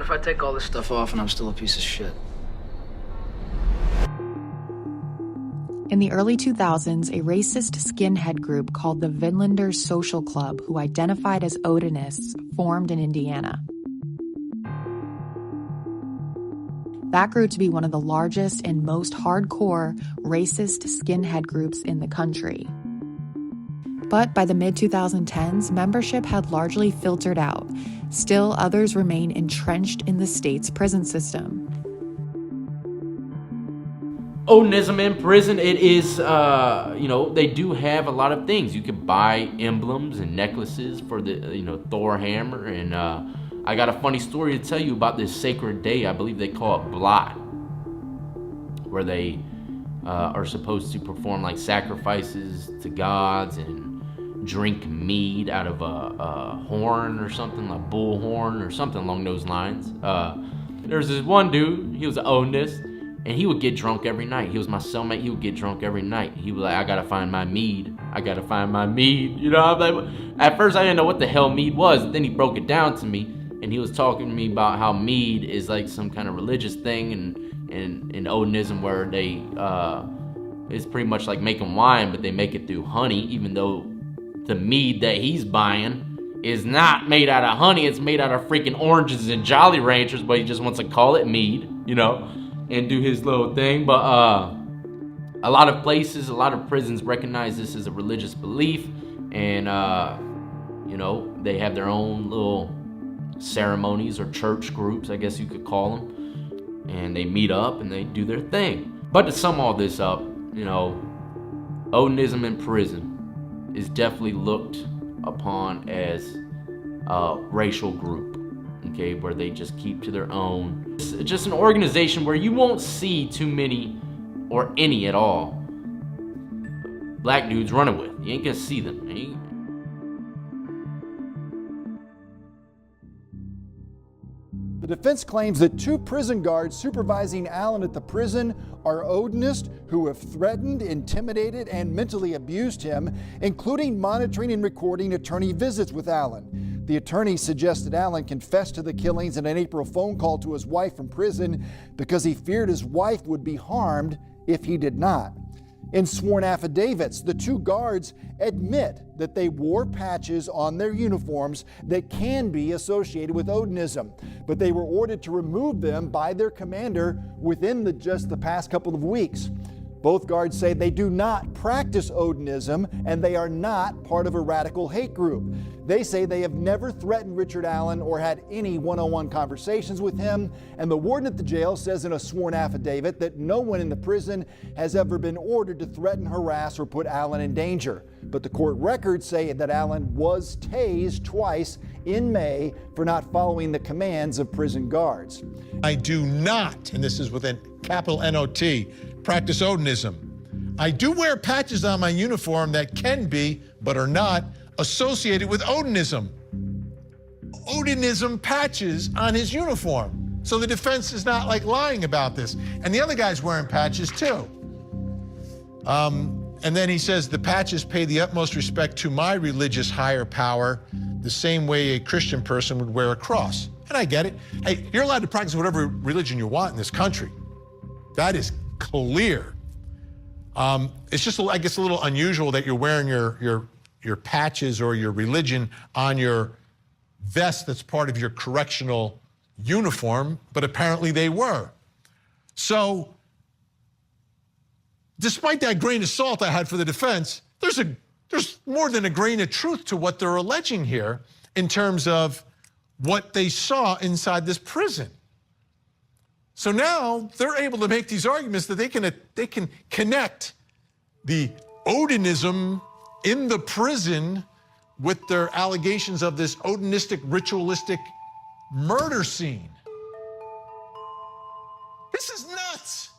if I take all this stuff off and I'm still a piece of shit? In the early 2000s, a racist skinhead group called the Vinlanders Social Club, who identified as Odinists, formed in Indiana. That grew to be one of the largest and most hardcore racist skinhead groups in the country. But by the mid-2010s, membership had largely filtered out. Still, others remain entrenched in the state's prison system. Odinism in prison, it is, they do have a lot of things. You could buy emblems and necklaces for the, Thor hammer. And I got a funny story to tell you about this sacred day. I believe they call it Blot, where they are supposed to perform like sacrifices to gods and drink mead out of a horn or something, like bull horn or something along those lines. There's this one dude, he was an Odinist, and he would get drunk every night. He was my cellmate, he would get drunk every night. He was like, I gotta find my mead. I gotta find my mead. I'm like, at first I didn't know what the hell mead was. Then he broke it down to me, and he was talking to me about how mead is like some kind of religious thing in Odinism where they, it's pretty much like making wine, but they make it through honey, even though the mead that he's buying is not made out of honey. It's made out of freaking oranges and Jolly Ranchers, but he just wants to call it mead, and do his little thing. But a lot of places, a lot of prisons recognize this as a religious belief, and they have their own little ceremonies or church groups, I guess you could call them, and they meet up and they do their thing. But to sum all this up, Odinism in prison is definitely looked upon as a racial group, okay, where they just keep to their own. It's just an organization where you won't see too many or any at all black dudes running with. You ain't gonna see them. The defense claims that 2 prison guards supervising Allen at the prison are Odinists who have threatened, intimidated, and mentally abused him, including monitoring and recording attorney visits with Allen. The attorney suggested Allen confess to the killings in an April phone call to his wife from prison because he feared his wife would be harmed if he did not. In sworn affidavits, the 2 guards admit that they wore patches on their uniforms that can be associated with Odinism, but they were ordered to remove them by their commander within just the past couple of weeks. Both guards say they do not practice Odinism and they are not part of a radical hate group. They say they have never threatened Richard Allen or had any one-on-one conversations with him, and the warden at the jail says in a sworn affidavit that no one in the prison has ever been ordered to threaten, harass, or put Allen in danger. But the court records say that Allen was tased twice in May for not following the commands of prison guards. I do not, and this is with a capital N-O-T, practice Odinism. I do wear patches on my uniform that can be, but are not, associated with Odinism. Odinism patches on his uniform. So the defense is not like lying about this. And the other guy's wearing patches too. And then he says, the patches pay the utmost respect to my religious higher power, the same way a Christian person would wear a cross. And I get it. Hey, you're allowed to practice whatever religion you want in this country. That is clear. It's just, I guess, a little unusual that you're wearing your patches or your religion on your vest that's part of your correctional uniform, but apparently they were. So, despite that grain of salt I had for the defense, there's more than a grain of truth to what they're alleging here in terms of what they saw inside this prison. So now they're able to make these arguments that they can connect the Odinism in the prison with their allegations of this Odinistic, ritualistic murder scene. This is nuts.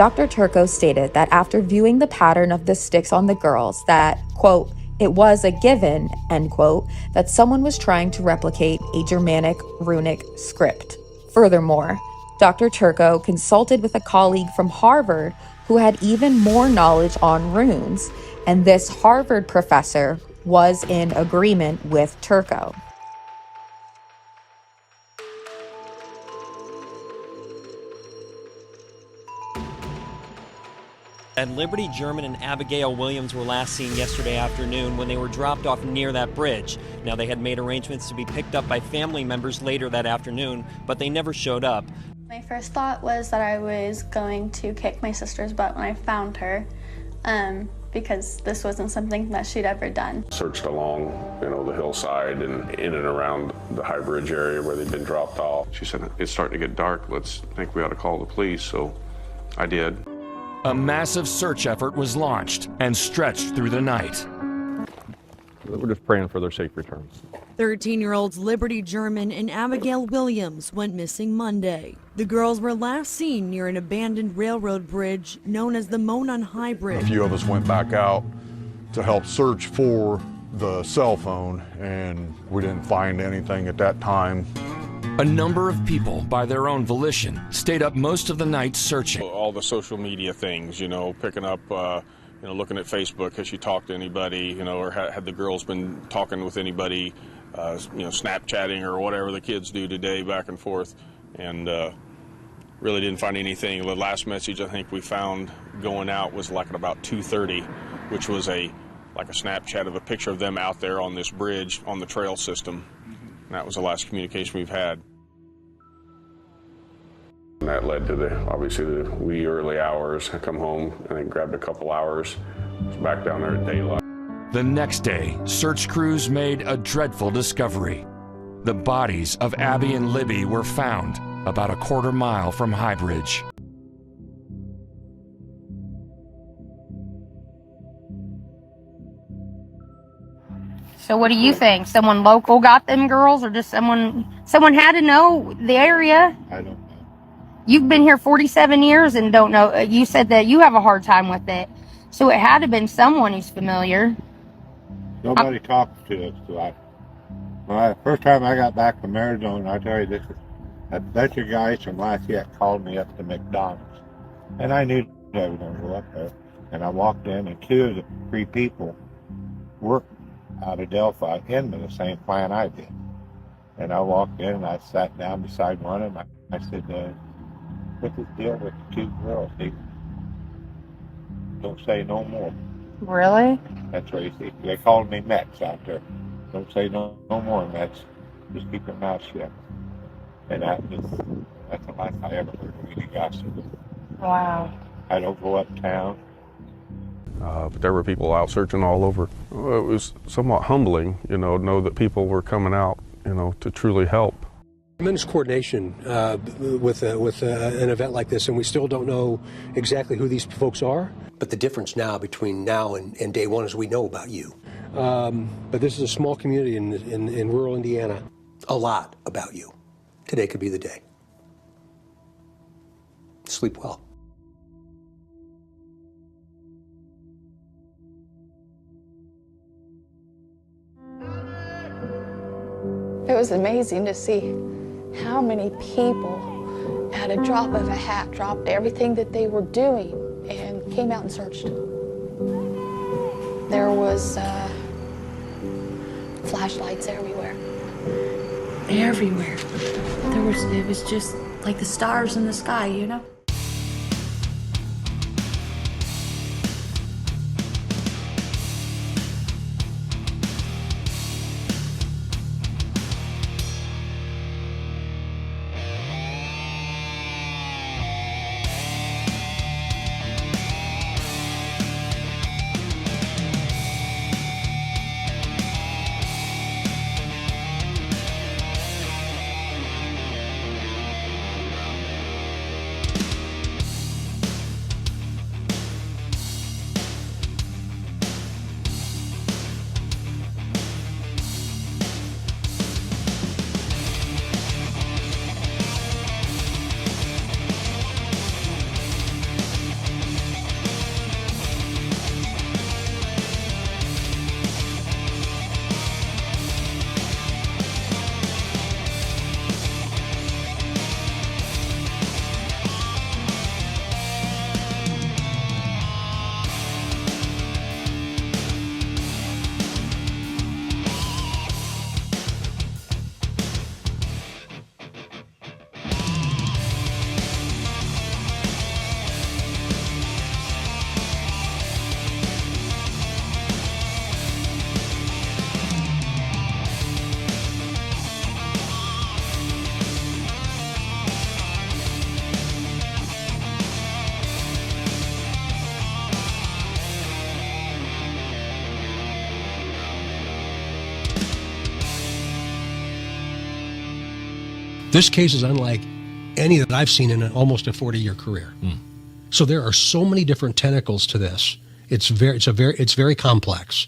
Dr. Turco stated that after viewing the pattern of the sticks on the girls, that, quote, it was a given, end quote, that someone was trying to replicate a Germanic runic script. Furthermore, Dr. Turco consulted with a colleague from Harvard who had even more knowledge on runes, and this Harvard professor was in agreement with Turco. And Liberty German and Abigail Williams were last seen yesterday afternoon when they were dropped off near that bridge. Now, they had made arrangements to be picked up by family members later that afternoon, but they never showed up. My first thought was that I was going to kick my sister's butt when I found her, because this wasn't something that she'd ever done. Searched along, the hillside and in and around the High Bridge area where they'd been dropped off. She said, it's starting to get dark. I think we ought to call the police, so I did. A massive search effort was launched and stretched through the night. We're just praying for their safe return. 13-year-olds Liberty German and Abigail Williams went missing Monday. The girls were last seen near an abandoned railroad bridge known as the Monon High Bridge. A few of us went back out to help search for the cell phone, and we didn't find anything at that time. A number of people, by their own volition, stayed up most of the night searching. All the social media things, picking up, looking at Facebook, has she talked to anybody, or had the girls been talking with anybody, Snapchatting or whatever the kids do today, back and forth, and really didn't find anything. The last message I think we found going out was like at about 2:30, which was like a Snapchat of a picture of them out there on this bridge on the trail system. And that was the last communication we've had. And that led to obviously the wee early hours. I come home and then grabbed a couple hours, was back down there at daylight. The next day, search crews made a dreadful discovery. The bodies of Abby and Libby were found about a quarter mile from High Bridge. So what do you think? Someone local got them girls, or just someone had to know the area? I don't know. You've been here 47 years and don't know. You said that you have a hard time with it. So it had to have been someone who's familiar. Nobody talks to us. First time I got back from Arizona, I tell you, a bunch of guys from Lafayette called me up to McDonald's. And I knew I was going to go up there. And I walked in, and two of the three people worked out of Delphi into the same plant I did. And I walked in, and I sat down beside one of them. I said, what's the deal with the two girls? They don't say no more. Really? That's what he said. They called me Mets out there. Don't say no more, Mets. Just keep your mouth shut. And that's the last I ever heard of any gossip. Wow. I don't go uptown. But there were people out searching all over. It was somewhat humbling, know that people were coming out, to truly help. Tremendous coordination with an event like this, and we still don't know exactly who these folks are. But the difference now between now and day one is we know about you. But this is a small community in rural Indiana. A lot about you. Today could be the day. Sleep well. It was amazing to see how many people, at a drop of a hat, dropped everything that they were doing and came out and searched. There was flashlights everywhere. Everywhere. It was just like the stars in the sky, This case is unlike any that I've seen in almost a 40-year career. So there are so many different tentacles to this. It's very complex.